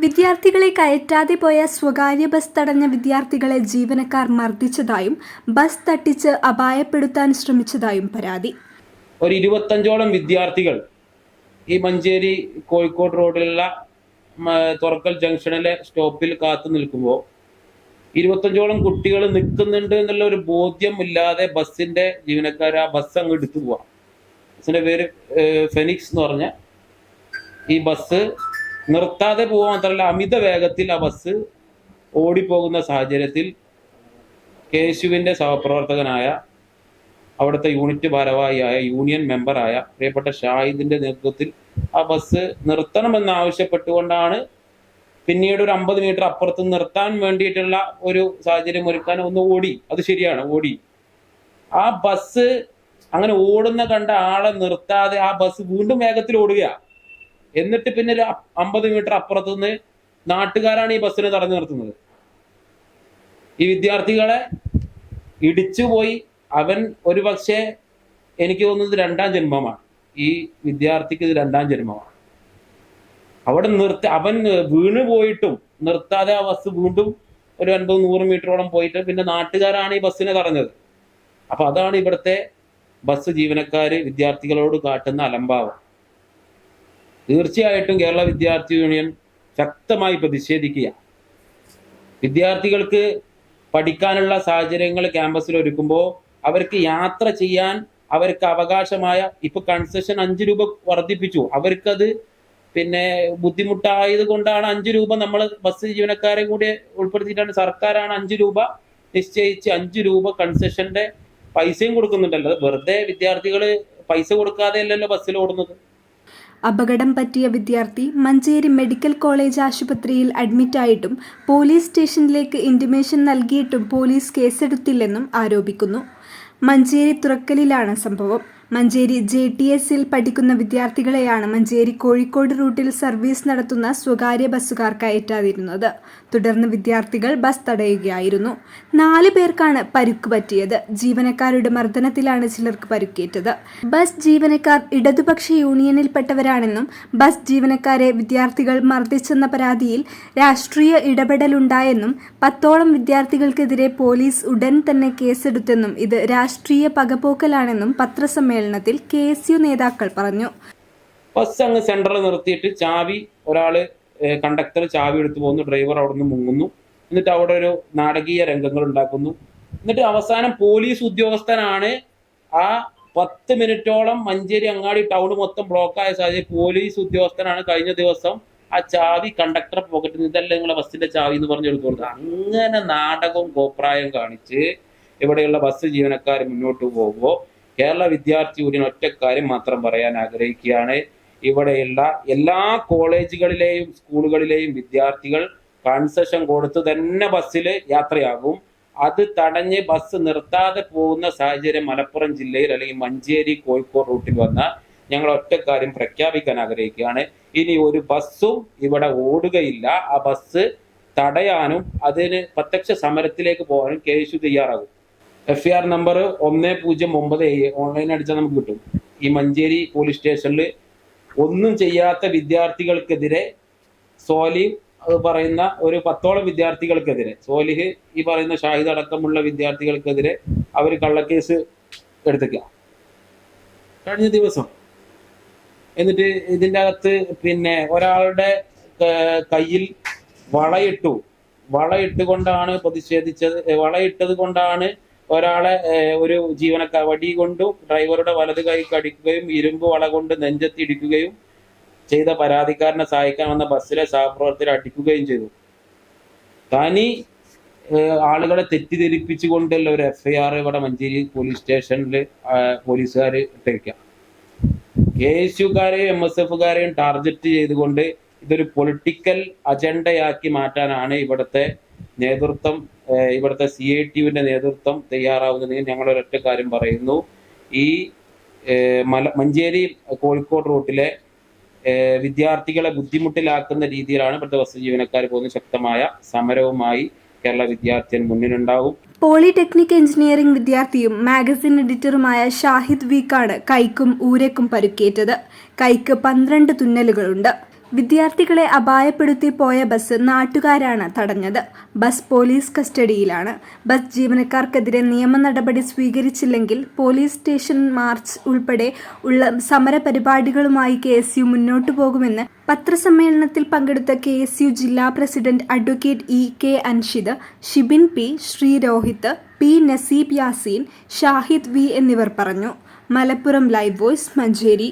വിദ്യാർത്ഥികളെ കയറ്റാതെ പോയ സ്വകാര്യ ബസ് തടഞ്ഞ വിദ്യാർത്ഥികളെ ജീവനക്കാർ മർദ്ദിച്ചതായും ബസ് തട്ടിച്ച് അപായപ്പെടുത്താൻ ശ്രമിച്ചതായും പരാതി. ഒരു 25ഓളം വിദ്യാർത്ഥികൾ ഈ മഞ്ചേരി കോഴിക്കോട് റോഡിലുള്ള തുറക്കൽ ജംഗ്ഷനിലെ സ്റ്റോപ്പിൽ കാത്തു നിൽക്കുമ്പോൾ 25ഓളം കുട്ടികൾ നിൽക്കുന്നുണ്ട് എന്നുള്ള ഒരു ബോധ്യം ഇല്ലാതെ ബസ്സിന്റെ ജീവനക്കാർ ആ ബസ് അങ്ങ് എടുത്തു പോവാം. ബസ്സിന്റെ പേര് ഫെനിക്സ് എന്ന് പറഞ്ഞ ഈ ബസ് നിർത്താതെ പോകാൻ മാത്രമല്ല അമിത വേഗത്തിൽ ആ ബസ് ഓടിപ്പോകുന്ന സാഹചര്യത്തിൽ KSUവിൻ്റെ സഹപ്രവർത്തകനായ അവിടുത്തെ യൂണിറ്റ് ഭാരവാഹിയായ യൂണിയൻ മെമ്പറായ പ്രിയപ്പെട്ട ഷാഹിദിന്റെ നേതൃത്വത്തിൽ ആ ബസ് നിർത്തണമെന്ന് ആവശ്യപ്പെട്ടുകൊണ്ടാണ് പിന്നീട് ഒരു 50 മീറ്റർ അപ്പുറത്ത് നിർത്താൻ വേണ്ടിയിട്ടുള്ള ഒരു സാഹചര്യം ഒരുക്കാൻ ഒന്ന് ഓടി. അത് ശരിയാണ്, ഓടി. ആ ബസ് അങ്ങനെ ഓടുന്ന കണ്ട ആളെ നിർത്താതെ ആ ബസ് വീണ്ടും വേഗത്തിൽ ഓടുക. എന്നിട്ട് പിന്നെ ഒരു 50 മീറ്റർ അപ്പുറത്തു നിന്ന് നാട്ടുകാരാണ് ഈ ബസ്സിനെ തടഞ്ഞു നിർത്തുന്നത്. ഈ വിദ്യാർത്ഥികളെ ഇടിച്ചുപോയി. അവൻ ഒരു പക്ഷേ എനിക്ക് തോന്നുന്നത് 2ാം ജന്മമാണ്. ഈ വിദ്യാർത്ഥിക്ക് ഇത് 2ാം ജന്മമാണ്. അവിടെ അവൻ വീണ് പോയിട്ടും നിർത്താതെ ആ ബസ് വീണ്ടും ഒരു 50-100 മീറ്ററോളം പോയിട്ട് പിന്നെ നാട്ടുകാരാണ് ഈ ബസ്സിനെ തടഞ്ഞത്. അപ്പൊ അതാണ് ഇവിടുത്തെ ബസ് ജീവനക്കാര് വിദ്യാർത്ഥികളോട് കാട്ടുന്ന അലംഭാവം. തീർച്ചയായിട്ടും കേരള വിദ്യാർത്ഥി യൂണിയൻ ശക്തമായി പ്രതിഷേധിക്കുക. വിദ്യാർത്ഥികൾക്ക് പഠിക്കാനുള്ള സാഹചര്യങ്ങൾ ക്യാമ്പസിൽ ഒരുക്കുമ്പോൾ അവർക്ക് യാത്ര ചെയ്യാൻ അവർക്ക് അവകാശമായ ഇപ്പൊ കൺസെഷൻ 5 രൂപ വർദ്ധിപ്പിച്ചു. അവർക്കത് പിന്നെ ബുദ്ധിമുട്ടായത് കൊണ്ടാണ് 5 രൂപ നമ്മൾ ബസ് ജീവനക്കാരെ കൂടി ഉൾപ്പെടുത്തിയിട്ടാണ് സർക്കാരാണ് 5 രൂപ നിശ്ചയിച്ച് 5 രൂപ കൺസെഷന്റെ പൈസയും കൊടുക്കുന്നുണ്ടല്ലോ. വെറുതെ വിദ്യാർത്ഥികൾ പൈസ കൊടുക്കാതെ അല്ലല്ലോ ബസ്സിൽ ഓടുന്നത്. അപകടം പറ്റിയ വിദ്യാർത്ഥി മഞ്ചേരി മെഡിക്കൽ കോളേജ് ആശുപത്രിയിൽ അഡ്മിറ്റായിട്ടും പോലീസ് സ്റ്റേഷനിലേക്ക് ഇന്റിമേഷൻ നൽകിയിട്ടും പോലീസ് കേസെടുത്തില്ലെന്നും ആരോപിക്കുന്നു. മഞ്ചേരി തുറക്കലിലാണ് സംഭവം. മഞ്ചേരി JTSൽ പഠിക്കുന്ന വിദ്യാർത്ഥികളെയാണ് മഞ്ചേരി കോഴിക്കോട് റൂട്ടിൽ സർവീസ് നടത്തുന്ന സ്വകാര്യ ബസ്സുകാർ കയറ്റാതിരുന്നത്. തുടർന്ന് വിദ്യാർത്ഥികൾ ബസ് തടയുകയായിരുന്നു. 4 പേർക്കാണ് പരുക്ക് പറ്റിയത്. ജീവനക്കാരുടെ മർദ്ദനത്തിലാണ് ചിലർക്ക് പരുക്കേറ്റത്. ബസ് ജീവനക്കാർ ഇടതുപക്ഷ യൂണിയനിൽപ്പെട്ടവരാണെന്നും ബസ് ജീവനക്കാരെ വിദ്യാർത്ഥികൾ മർദ്ദിച്ചെന്ന പരാതിയിൽ രാഷ്ട്രീയ ഇടപെടലുണ്ടായെന്നും 10ഓളം വിദ്യാർത്ഥികൾക്കെതിരെ പോലീസ് ഉടൻ തന്നെ കേസെടുത്തെന്നും ഇത് രാഷ്ട്രീയ പകപോക്കലാണെന്നും പത്രസമ്മേളനത്തിൽ KSU നേതാക്കൾ പറഞ്ഞു. ബസ് അങ്ങ് സെന്ററിൽ നിർത്തിയിട്ട് ചാവി ഒരാള് കണ്ടക്ടർ ചാവി എടുത്തു പോകുന്നു. ഡ്രൈവർ അവിടെ നിന്ന് മുങ്ങുന്നു. എന്നിട്ട് അവിടെ ഒരു നാടകീയ രംഗങ്ങൾ ഉണ്ടാക്കുന്നു. എന്നിട്ട് അവസാനം പോലീസ് ഉദ്യോഗസ്ഥനാണ് ആ 10 മിനിറ്റോളം മഞ്ചേരി അങ്ങാടി ടൗൺ മൊത്തം ബ്ലോക്കായ സാഹചര്യം പോലീസ് ഉദ്യോഗസ്ഥനാണ് കഴിഞ്ഞ ദിവസം ആ ചാവി കണ്ടക്ടർ പോക്കറ്റിൽ നിന്ന് ഇതല്ല നിങ്ങളെ ബസ്സിന്റെ ചാവി എന്ന് പറഞ്ഞു എടുത്തു കൊടുത്തത്. അങ്ങനെ നാടകവും കോപ്രായം കാണിച്ച് ഇവിടെയുള്ള ബസ് ജീവനക്കാർ മുന്നോട്ട് പോകുമ്പോൾ കേരള വിദ്യാർത്ഥി യൂണിയൻ ഒറ്റ കാര്യം മാത്രം പറയാൻ ആഗ്രഹിക്കുകയാണ്. ഇവിടെയുള്ള എല്ലാ കോളേജുകളിലെയും സ്കൂളുകളിലെയും വിദ്യാർത്ഥികൾ കൺസെഷൻ കൊടുത്ത് തന്നെ ബസ്സിൽ യാത്രയാകും. അത് തടഞ്ഞ് ബസ് നിർത്താതെ പോകുന്ന സാഹചര്യം മലപ്പുറം ജില്ലയിൽ അല്ലെങ്കിൽ മഞ്ചേരി കോഴിക്കോട് റൂട്ടിൽ വന്ന ഞങ്ങൾ ഒറ്റ കാര്യം പ്രഖ്യാപിക്കാൻ ആഗ്രഹിക്കുകയാണ്. ഇനി ഒരു ബസ്സും ഇവിടെ ഓടുകയില്ല. ആ ബസ് തടയാനും അതിന് പ്രത്യക്ഷ സമരത്തിലേക്ക് പോകാനും KSU തയ്യാറാകും. FIR നമ്പർ 1097 ഓൺലൈൻ അടിച്ചാൽ നമുക്ക് കിട്ടും. ഈ മഞ്ചേരി പോലീസ് സ്റ്റേഷനിൽ ഒന്നും ചെയ്യാത്ത വിദ്യാർത്ഥികൾക്കെതിരെ സോലിഹ് പറയുന്ന ഒരു 10ഓളം വിദ്യാർത്ഥികൾക്കെതിരെ, സോലിഹ് ഈ പറയുന്ന ഷാഹിദ് അടക്കമുള്ള വിദ്യാർത്ഥികൾക്കെതിരെ അവർ കള്ളക്കേസ് എടുത്തേക്കുക കഴിഞ്ഞ ദിവസം. എന്നിട്ട് ഇതിൻ്റെ അകത്ത് പിന്നെ ഒരാളുടെ കയ്യിൽ വളയിട്ടുകൊണ്ടാണ് പ്രതിഷേധിച്ചത്. വളയിട്ടത് കൊണ്ടാണ് ഒരാളെ ഒരു ജീവനക്കാർ വടി കൊണ്ടും ഡ്രൈവറുടെ വലത് കൈക്ക് അടിക്കുകയും ഇരുമ്പ് വള കൊണ്ട് നെഞ്ചത്തിടിക്കുകയും ചെയ്ത പരാതിക്കാരനെ സഹായിക്കാൻ വന്ന ബസ്സിലെ സഹപ്രവർത്തകരെ അടിക്കുകയും ചെയ്തു. തനി ആളുകളെ തെറ്റിദ്ധരിപ്പിച്ചുകൊണ്ടുള്ള ഒരു FIR ഇവിടെ മഞ്ചേരി പോലീസ് സ്റ്റേഷനിൽ പോലീസുകാർ ഇട്ടേക്കാം. KSUക്കാരെയും MSFകാരെയും ടാർഗറ്റ് ചെയ്തുകൊണ്ട് ഇതൊരു പൊളിറ്റിക്കൽ അജണ്ടയാക്കി മാറ്റാനാണ് ഇവിടുത്തെ നേതൃത്വം, ഇവിടുത്തെ CITUവിന്റെ നേതൃത്വം തയ്യാറാവുന്നതിന് ഞങ്ങൾ ഒരൊറ്റ കാര്യം പറയുന്നു. ഈ മഞ്ചേരി കോഴിക്കോട് റൂട്ടിലെ വിദ്യാർത്ഥികളെ ബുദ്ധിമുട്ടിലാക്കുന്ന രീതിയിലാണ് ഇവിടുത്തെ ബസ് ജീവനക്കാർ പോകുന്ന ശക്തമായ സമരവുമായി കേരള വിദ്യാർത്ഥിയൻ മുന്നിലുണ്ടാവും. പോളിടെക്നിക് എഞ്ചിനീയറിംഗ് വിദ്യാർത്ഥിയും മാഗസിൻ എഡിറ്ററുമായ ഷാഹിദ് വീക്കാണ് കൈക്കും ഊരക്കും പരുക്കേറ്റത്. കൈക്ക് 12 തുന്നലുകളുണ്ട്. വിദ്യാർത്ഥികളെ അപായപ്പെടുത്തി പോയ ബസ് നാട്ടുകാരാണ് തടഞ്ഞത്. ബസ് പോലീസ് കസ്റ്റഡിയിലാണ്. ബസ് ജീവനക്കാർക്കെതിരെ നിയമ നടപടി സ്വീകരിച്ചില്ലെങ്കിൽ പോലീസ് സ്റ്റേഷൻ മാർച്ച് ഉൾപ്പെടെ ഉള്ള സമരപരിപാടികളുമായി KSU മുന്നോട്ടു പോകുമെന്ന് പത്രസമ്മേളനത്തിൽ പങ്കെടുത്ത KSU ജില്ലാ president advocate EK Anshid, Shibin P, Shri Rohit P, നസീബ് യാസീൻ, ഷാഹിദ് V എന്നിവർ പറഞ്ഞു. Malappuram live voice, Manjeri.